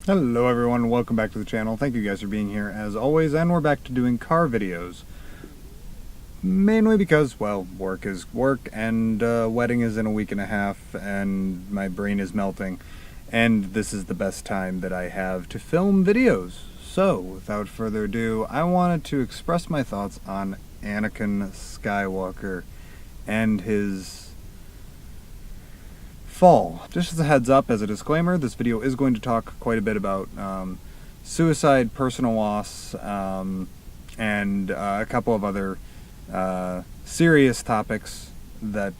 Hello everyone, welcome back to the channel. Thank you guys for being here as always, and we're back to doing car videos. Mainly because, well, work is work, and wedding is in a week and a half, and my brain is melting, and this is the best time that I have to film videos. So, without further ado, I wanted to express my thoughts on Anakin Skywalker and his fall. Just as a heads up, as a disclaimer, this video is going to talk quite a bit about suicide, personal loss, and a couple of other serious topics that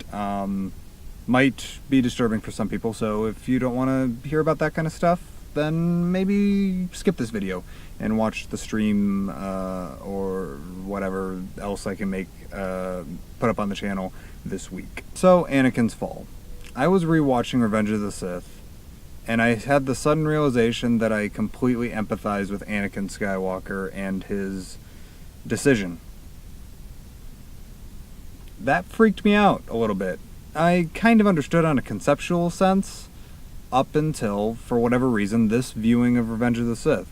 might be disturbing for some people. So if you don't want to hear about that kind of stuff, then maybe skip this video and watch the stream or whatever else I can make put up on the channel this week. So, Anakins Fall. I was rewatching Revenge of the Sith, and I had the sudden realization that I completely empathize with Anakin Skywalker and his decision. That freaked me out a little bit. I kind of understood on a conceptual sense up until, for whatever reason, this viewing of Revenge of the Sith,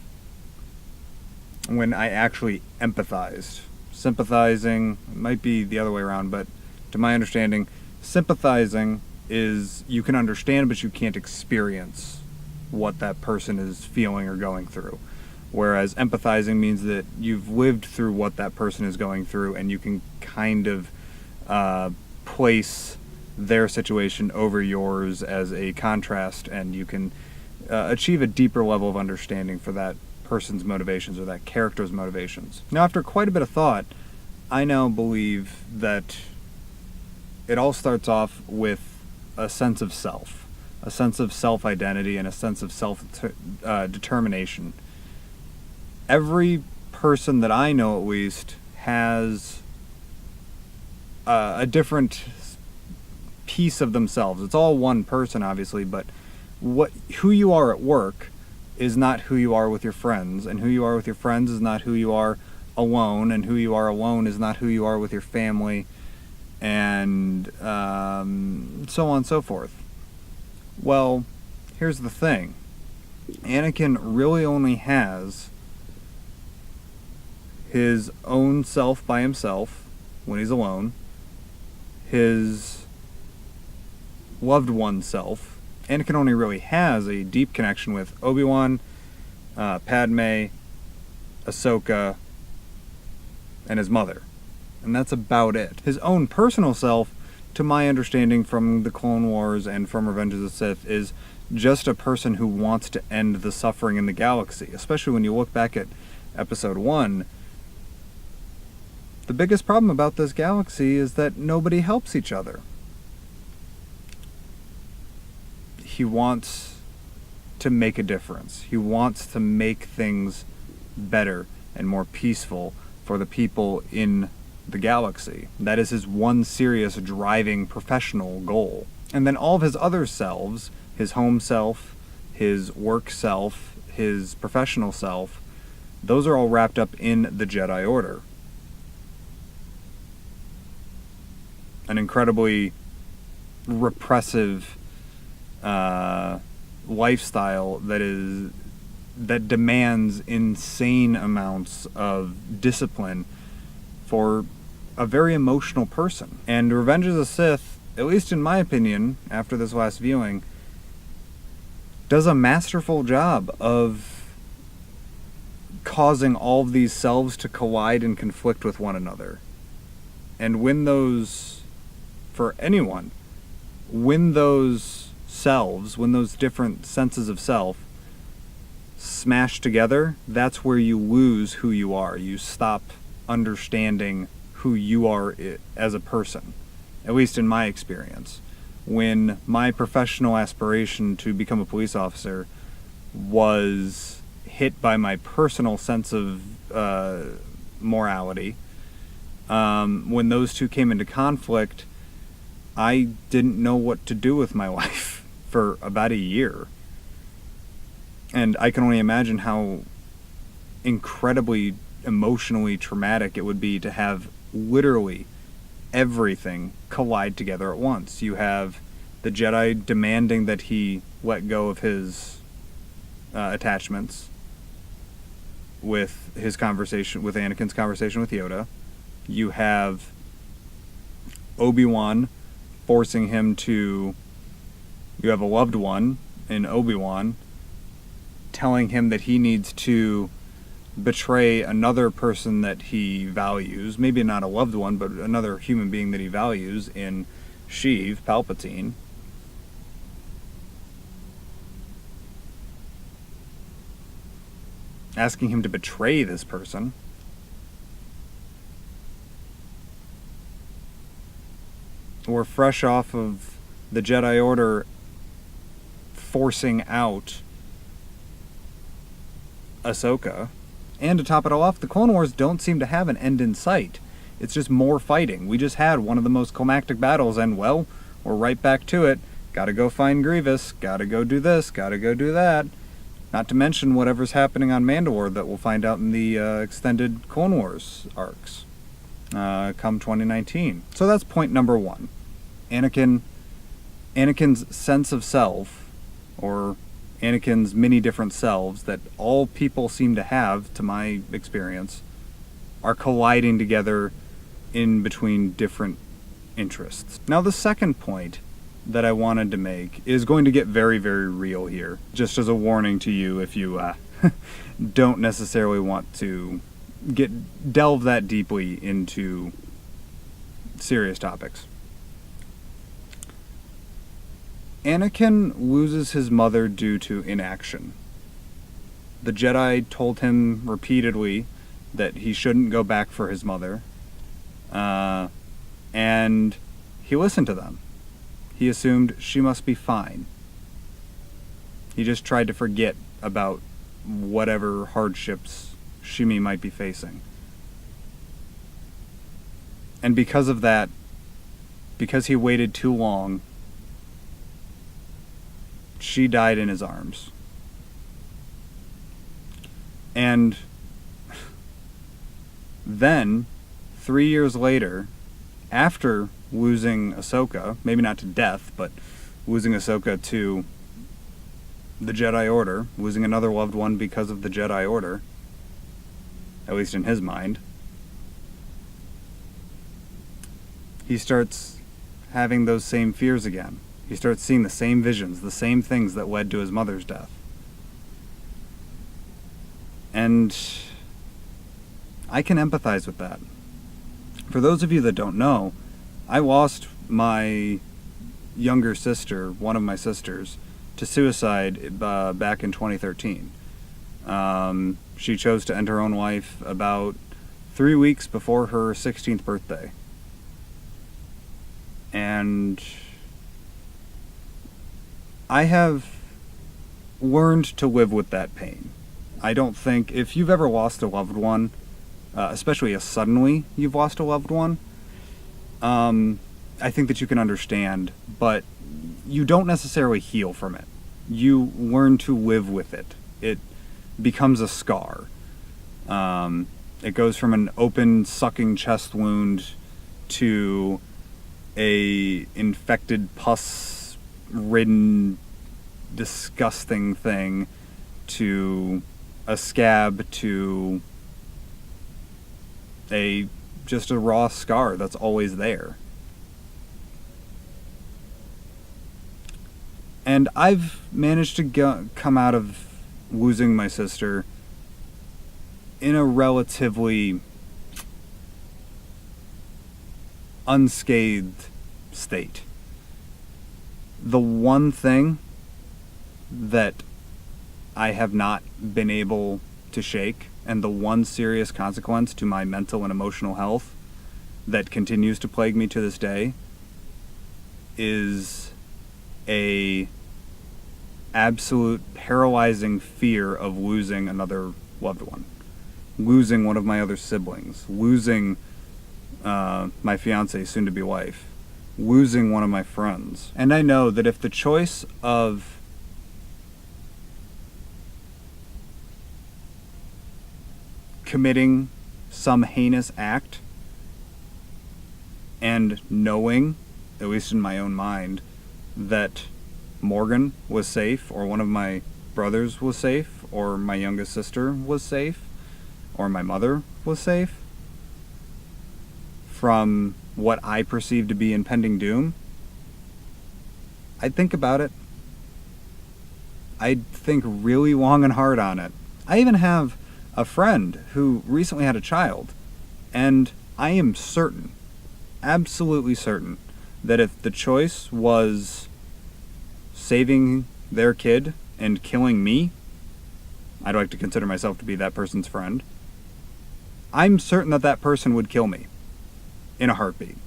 when I actually empathized. Sympathizing might be the other way around, but to my understanding, sympathizing is you can understand, but you can't experience what that person is feeling or going through. Whereas empathizing means that you've lived through what that person is going through, and you can kind of place their situation over yours as a contrast, and you can achieve a deeper level of understanding for that person's motivations or that character's motivations. Now, after quite a bit of thought, I now believe that it all starts off with a sense of self, a sense of self-identity, and a sense of self-determination. Every person that I know, at least, has a different piece of themselves. It's all one person, obviously, but who you are at work is not who you are with your friends, and who you are with your friends is not who you are alone, and who you are alone is not who you are with your family, and so on and so forth. Well, here's the thing. Anakin really only has his own self by himself when he's alone, his loved one's self. Anakin only really has a deep connection with Obi-Wan, Padme, Ahsoka, and his mother. And that's about it. His own personal self, to my understanding from the Clone Wars and from Revenge of the Sith, is just a person who wants to end the suffering in the galaxy. Especially when you look back at Episode 1, the biggest problem about this galaxy is that nobody helps each other. He wants to make a difference. He wants to make things better and more peaceful for the people in the galaxy. That is his one serious driving professional goal. And then all of his other selves, his home self, his work self, his professional self, those are all wrapped up in the Jedi Order. An incredibly repressive lifestyle that demands insane amounts of discipline for a very emotional person. And Revenge of the Sith, at least in my opinion, after this last viewing, does a masterful job of causing all of these selves to collide and conflict with one another. And when those, for anyone, when those selves, when those different senses of self smash together, that's where you lose who you are. You stop understanding who you are as a person, at least in my experience. When my professional aspiration to become a police officer was hit by my personal sense of morality, when those two came into conflict, I didn't know what to do with my life for about a year. And I can only imagine how incredibly emotionally traumatic it would be to have literally everything collide together at once. You have the Jedi demanding that he let go of his attachments with his conversation, with Anakin's conversation with Yoda. You have Obi-Wan forcing him to... You have a loved one in Obi-Wan telling him that he needs to betray another person that he values, maybe not a loved one, but another human being that he values in Sheev, Palpatine. Asking him to betray this person. We're fresh off of the Jedi Order forcing out Ahsoka. And to top it all off, the Clone Wars don't seem to have an end in sight. It's just more fighting. We just had one of the most climactic battles, and, well, we're right back to it. Gotta go find Grievous. Gotta go do this. Gotta go do that. Not to mention whatever's happening on Mandalore that we'll find out in the extended Clone Wars arcs come 2019. So that's point number one. Anakin's sense of self, or Anakin's many different selves that all people seem to have, to my experience, are colliding together in between different interests. Now, the second point that I wanted to make is going to get very, very real here, just as a warning to you if you don't necessarily want to delve that deeply into serious topics. Anakin loses his mother due to inaction. The Jedi told him repeatedly that he shouldn't go back for his mother, and he listened to them. He assumed she must be fine. He just tried to forget about whatever hardships Shmi might be facing. And because of that, because he waited too long, she died in his arms. And then, 3 years later, after losing Ahsoka, maybe not to death, but losing Ahsoka to the Jedi Order, losing another loved one because of the Jedi Order, at least in his mind, he starts having those same fears again. He starts seeing the same visions, the same things that led to his mother's death. And I can empathize with that. For those of you that don't know, I lost my younger sister, one of my sisters, to suicide back in 2013. She chose to end her own life about 3 weeks before her 16th birthday. And I have learned to live with that pain. I don't think, if you've ever lost a loved one, especially as suddenly you've lost a loved one, I think that you can understand, but you don't necessarily heal from it. You learn to live with it. It becomes a scar. It goes from an open, sucking chest wound to a infected, pus-ridden, disgusting thing, to a scab, to just a raw scar that's always there. And I've managed to come out of losing my sister in a relatively unscathed state. The one thing that I have not been able to shake, and the one serious consequence to my mental and emotional health that continues to plague me to this day, is a absolute paralyzing fear of losing another loved one, losing one of my other siblings, losing my fiance, soon-to-be wife, losing one of my friends. And I know that if the choice of committing some heinous act And knowing, at least in my own mind, that Morgan was safe, or one of my brothers was safe, or my youngest sister was safe, or my mother was safe from what I perceive to be impending doom, I'd think about it. I'd think really long and hard on it. I even have a friend who recently had a child, and I am certain, absolutely certain, that if the choice was saving their kid and killing me, I'd like to consider myself to be that person's friend, I'm certain that that person would kill me in a heartbeat.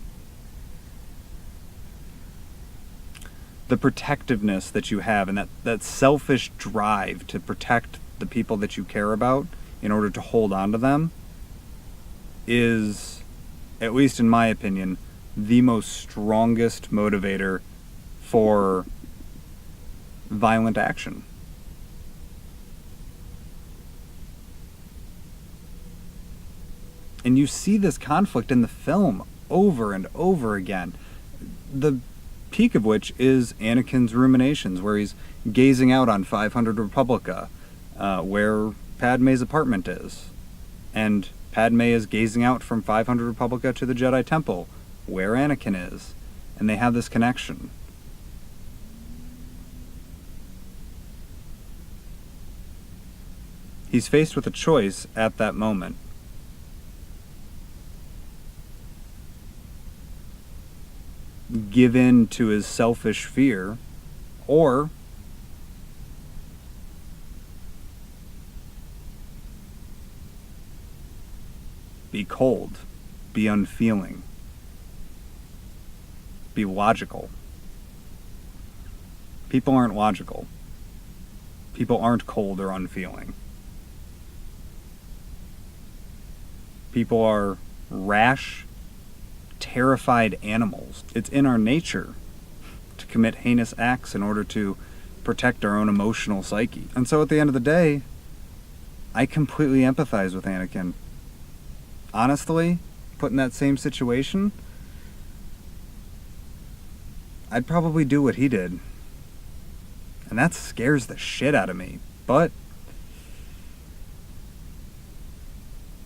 The protectiveness that you have, and that selfish drive to protect the people that you care about in order to hold on to them, is, at least in my opinion, the most strongest motivator for violent action. And you see this conflict in the film over and over again. The peak of which is Anakin's ruminations, where he's gazing out on 500 Republica, where Padme's apartment is. And Padme is gazing out from 500 Republica to the Jedi Temple, where Anakin is. And they have this connection. He's faced with a choice at that moment. Give in to his selfish fear, or be cold, be unfeeling, be logical. People aren't logical. People aren't cold or unfeeling. People are rash, terrified animals. It's in our nature to commit heinous acts in order to protect our own emotional psyche. And so at the end of the day, I completely empathize with Anakin. Honestly, put in that same situation, I'd probably do what he did. And that scares the shit out of me. But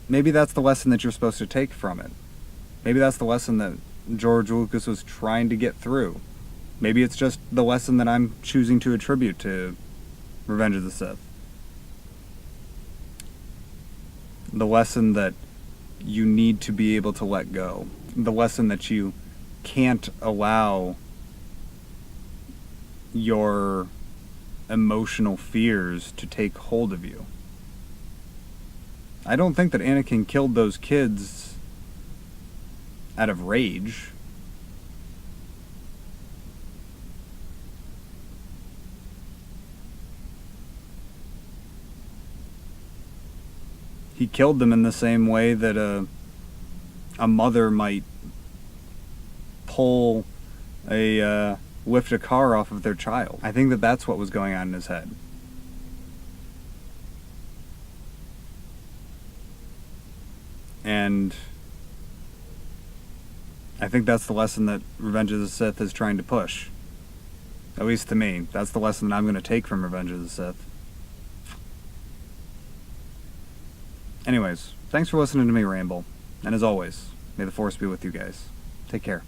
maybe that's the lesson that you're supposed to take from it. Maybe that's the lesson that George Lucas was trying to get through. Maybe it's just the lesson that I'm choosing to attribute to Revenge of the Sith. The lesson that you need to be able to let go. The lesson that you can't allow your emotional fears to take hold of you. I don't think that Anakin killed those kids out of rage. He killed them in the same way that a mother might lift a car off of their child. I think that that's what was going on in his head. And I think that's the lesson that Revenge of the Sith is trying to push. At least to me. That's the lesson that I'm going to take from Revenge of the Sith. Anyways, thanks for listening to me ramble. And as always, may the Force be with you guys. Take care.